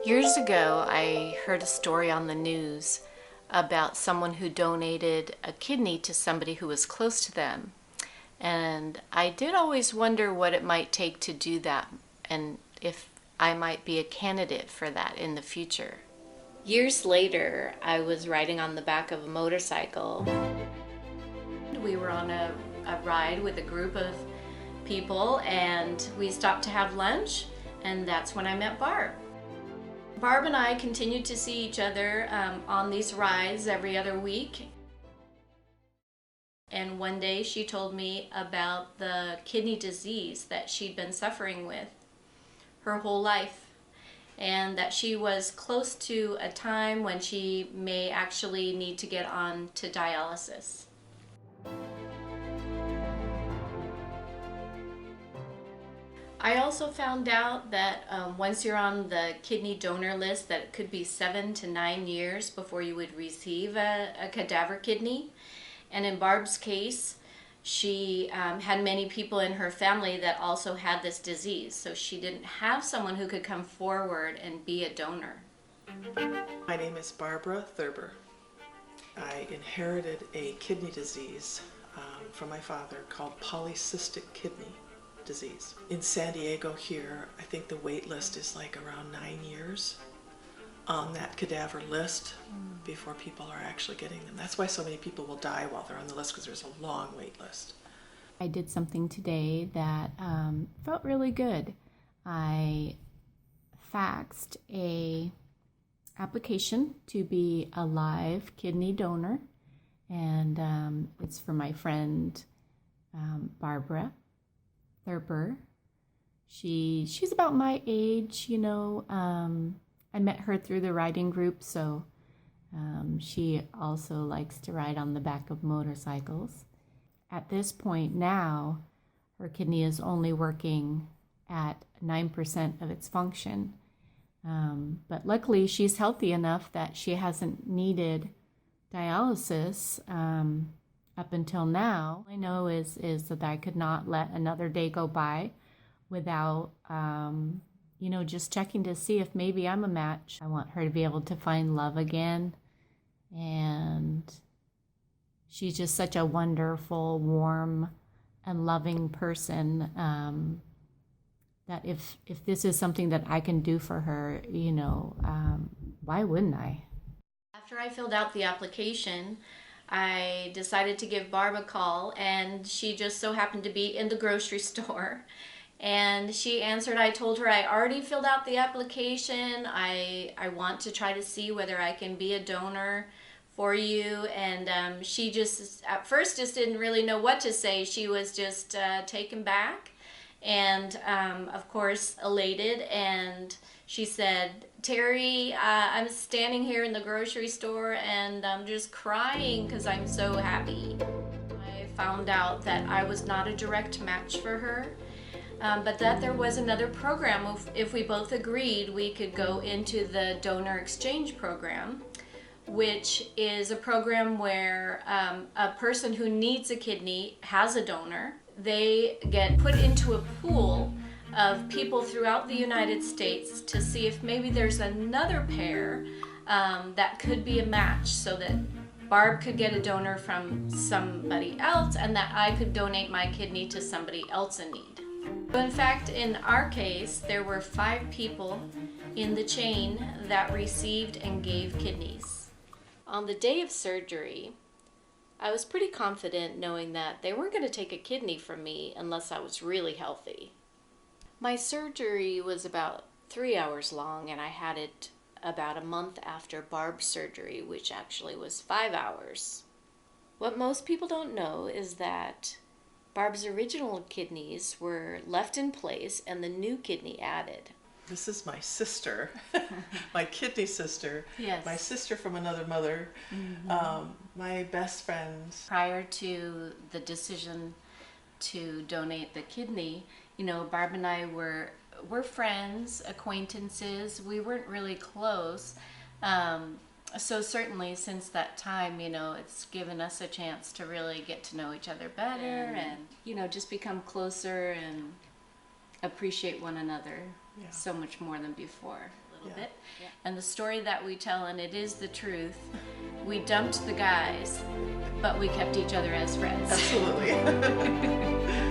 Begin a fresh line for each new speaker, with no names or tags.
Years ago, I heard a story on the news about someone who donated a kidney to somebody who was close to them. And I did always wonder what it might take to do that and if I might be a candidate for that in the future. Years later, I was riding on the back of a motorcycle. We were on a ride with a group of people and we stopped to have lunch, and that's when I met Barb. Barb and I continued to see each other on these rides every other week. And one day she told me about the kidney disease that she'd been suffering with her whole life, and that she was close to a time when she may actually need to get on to dialysis. I also found out that once you're on the kidney donor list, that it could be 7 to 9 years before you would receive a cadaver kidney. And in Barb's case, she had many people in her family that also had this disease, so she didn't have someone who could come forward and be a donor.
My name is Barbara Thurber. I inherited a kidney disease from my father called polycystic kidney disease. In San Diego here, I think the wait list is like around 9 years on that cadaver list before people are actually getting them. That's why so many people will die while they're on the list, because there's a long wait list.
I did something today that felt really good. I faxed a application to be a live kidney donor, and it's for my friend Barbara Thurber. She's about my age, you know. I met her through the riding group, so she also likes to ride on the back of motorcycles. At this point now, her kidney is only working at 9% of its function. But luckily, she's healthy enough that she hasn't needed dialysis up until now. All I know is that I could not let another day go by without, just checking to see if maybe I'm a match. I want her to be able to find love again. And she's just such a wonderful, warm, and loving person that if this is something that I can do for her, why wouldn't I? After I filled out the application, I decided to give Barb a call, and she just so happened to be in the grocery store. And she answered. I told her I already filled out the application. I want to try to see whether I can be a donor for you. And she just, at first, just didn't really know what to say. She was just taken back and, of course, elated. And she said, "Terry, I'm standing here in the grocery store and I'm just crying because I'm so happy." I found out that I was not a direct match for her. But that there was another program. If we both agreed, we could go into the donor exchange program, which is a program where a person who needs a kidney has a donor. They get put into a pool of people throughout the United States to see if maybe there's another pair that could be a match, so that Barb could get a donor from somebody else and that I could donate my kidney to somebody else in need. In fact, in our case, there were 5 people in the chain that received and gave kidneys. On the day of surgery, I was pretty confident knowing that they weren't going to take a kidney from me unless I was really healthy. My surgery was about 3 hours long, and I had it about a month after Barb's surgery, which actually was 5 hours. What most people don't know is that Barb's original kidneys were left in place and the new kidney added.
This is my sister, my kidney sister,
Yes.
my sister from another mother, my best friend.
Prior to the decision to donate the kidney, Barb and I were friends, acquaintances. We weren't really close. So certainly since that time, it's given us a chance to really get to know each other better and, just become closer and appreciate one another so much more than before.
little
Yeah.
bit. And the story that we tell, and it is the truth, we dumped the guys, but we kept each other as friends.
Absolutely.